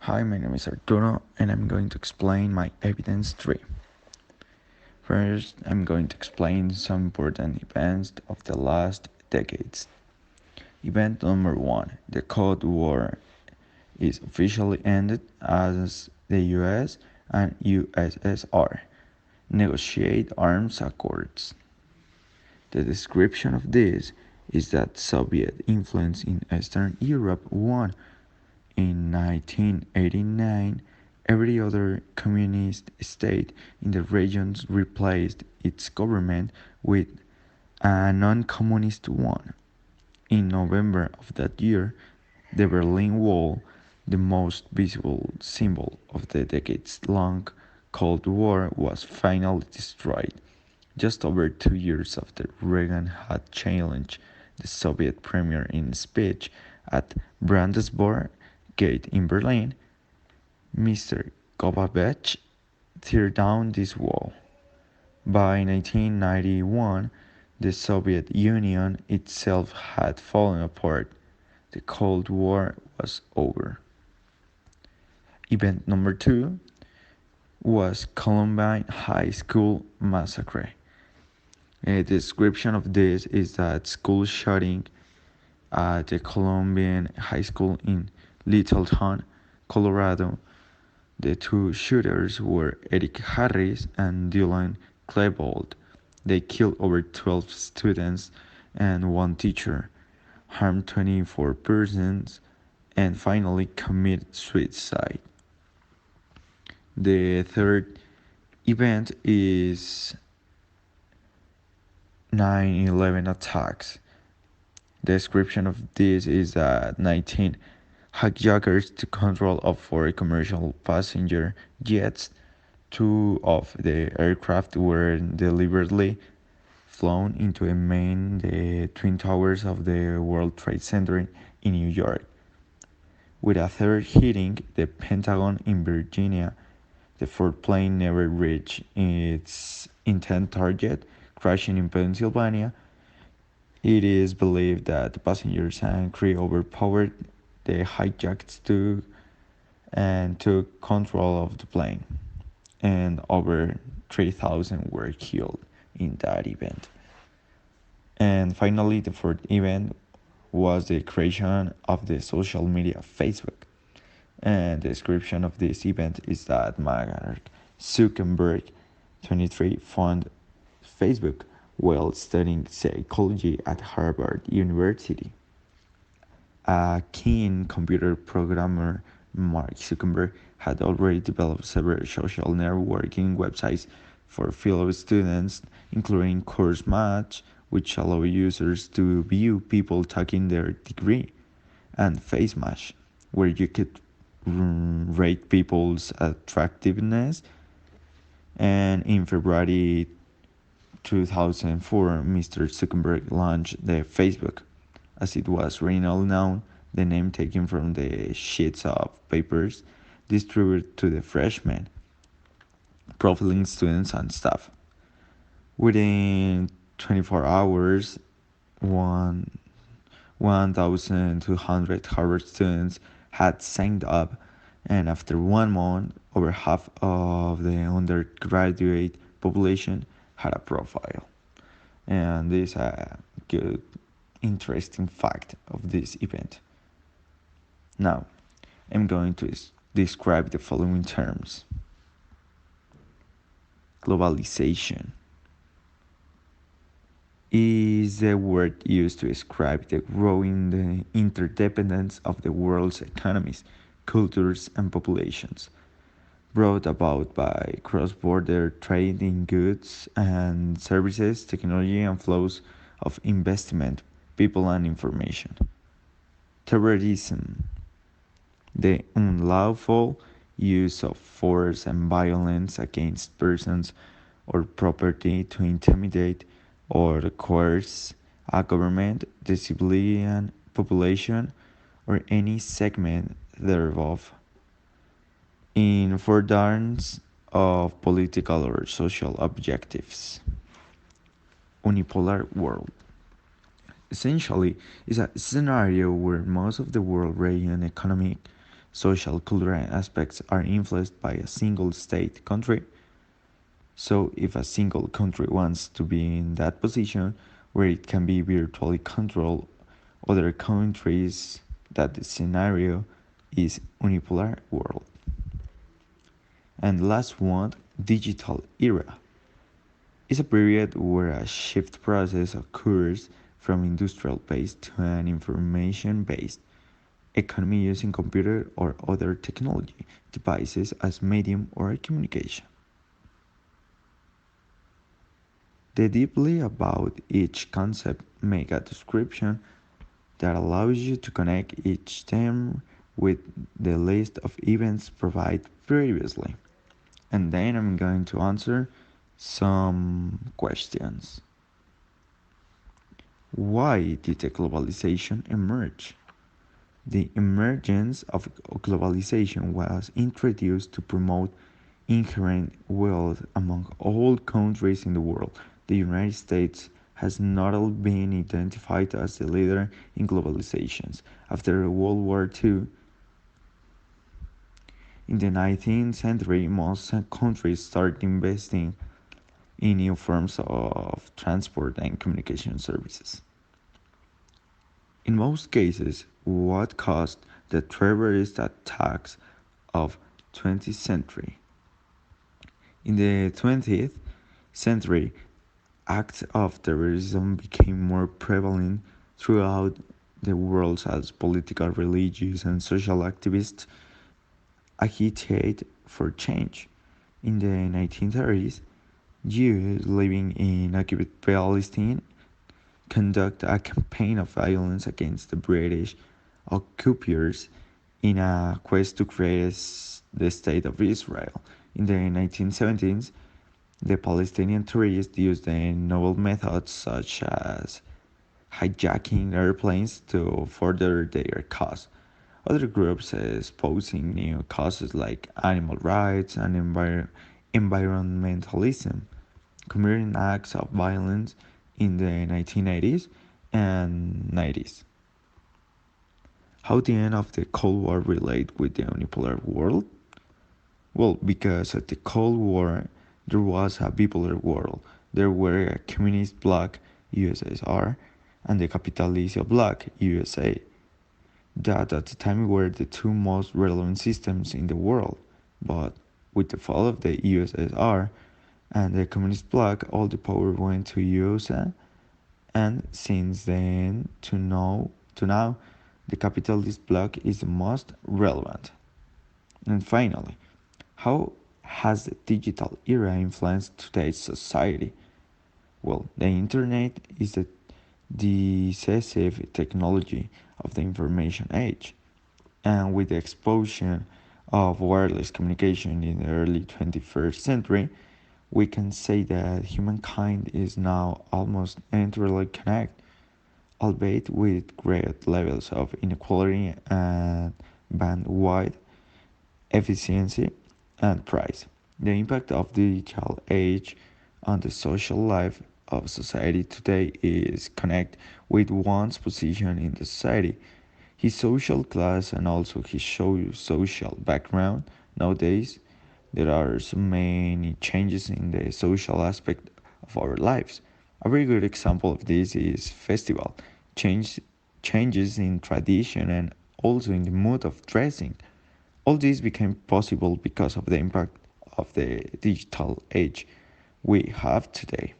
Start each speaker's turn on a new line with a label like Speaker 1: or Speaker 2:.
Speaker 1: Hi, my name is Arturo, and I'm going to explain my evidence tree. First, I'm going to explain some important events of the last decades. Event number 1: the Cold War is officially ended as the US and USSR negotiate arms accords. The description of this is that Soviet influence in Eastern Europe won. In 1989, every other communist state in the region replaced its government with a non-communist one. In November of that year, the Berlin Wall, the most visible symbol of the decades-long Cold War, was finally destroyed, just over 2 years after Reagan had challenged the Soviet premier in a speech at Brandenburg Gate in Berlin. Mr. Gorbachev tear down this wall. By 1991, the Soviet Union itself had fallen apart. The Cold War was over. Event number 2 was Columbine High School massacre. A description of this is that school shooting at the Columbine High School in Littleton, Colorado. The two shooters were Eric Harris and Dylan Klebold. They killed over 12 students and one teacher, harmed 24 persons, and finally committed suicide. The third event is 9/11 attacks. The description of this is that 19 hijackers took control of four commercial passenger jets. Two of the aircraft were deliberately flown into the Twin Towers of the World Trade Center in New York, with a third hitting the Pentagon in Virginia. The fourth plane never reached its intended target, crashing in Pennsylvania. It is believed that the passengers and crew overpowered the hijackers and took control of the plane, and over 3,000 were killed in that event. And finally, the fourth event was the creation of the social media Facebook. And the description of this event is that Mark Zuckerberg, 23, founded Facebook while studying psychology at Harvard University. A keen computer programmer, Mark Zuckerberg had already developed several social networking websites for fellow students, including Course Match, which allow users to view people taking their degree, and Face Match, where you could rate people's attractiveness. And in February 2004, Mr. Zuckerberg launched the Facebook, as it was originally known, the name taken from the sheets of papers distributed to the freshmen, profiling students and staff. Within 24 hours, 1,200 Harvard students had signed up, and after 1 month, over half of the undergraduate population had a profile. And this is a good, interesting fact of this event. Now, I'm going to describe the following terms: globalization is the word used to describe the growing interdependence of the world's economies, cultures, and populations, brought about by cross-border trade in goods and services, technology, and flows of investment, people, and information. Terrorism, the unlawful use of force and violence against persons or property to intimidate or coerce a government, the civilian population, or any segment thereof in furtherance of political or social objectives. Unipolar world essentially is a scenario where most of the world region economic social cultural aspects are influenced by a single state country. So if a single country wants to be in that position where it can be virtually control other countries, that the scenario is unipolar world. And last one, digital era, is a period where a shift process occurs from industrial based to an information based economy using computer or other technology devices as medium or communication. The deeply about each concept make a description that allows you to connect each term with the list of events provided previously. And then I'm going to answer some questions. Why did the globalization emerge? The emergence of globalization was introduced to promote inherent wealth among all countries in the world. The United States has not been identified as the leader in globalizations. After World War II, in the 19th century, most countries started investing in new forms of transport and communication services. In most cases, what caused the terrorist attacks of 20th century. In the 20th century, acts of terrorism became more prevalent throughout the world as political, religious, and social activists agitated for change. In the 1930s, Jews living in occupied Palestine conducted a campaign of violence against the British occupiers in a quest to create the State of Israel. In the 1970s, the Palestinian terrorists used novel methods such as hijacking airplanes to further their cause. Other groups espousing new causes like animal rights and environmentalism committing acts of violence in the 1980s and 90s. How the end of the Cold War relate with the unipolar world? Well, because at the Cold War there was a bipolar world. There were a communist bloc USSR and the capitalist bloc USA, that at the time were the two most relevant systems in the world. But with the fall of the USSR and the communist bloc, all the power went to USA, and since then to now, the capitalist bloc is the most relevant. And finally, how has the digital era influenced today's society? Well, the internet is the decisive technology of the information age, and with the explosion of wireless communication in the early 21st century, we can say that humankind is now almost entirely connected, albeit with great levels of inequality and bandwidth, efficiency, and price. The impact of the digital age on the social life of society today is connected with one's position in the society, his social class, and also his social background. Nowadays, there are so many changes in the social aspect of our lives. A very good example of this is festival, change, changes in tradition and also in the mood of dressing. All this became possible because of the impact of the digital age we have today.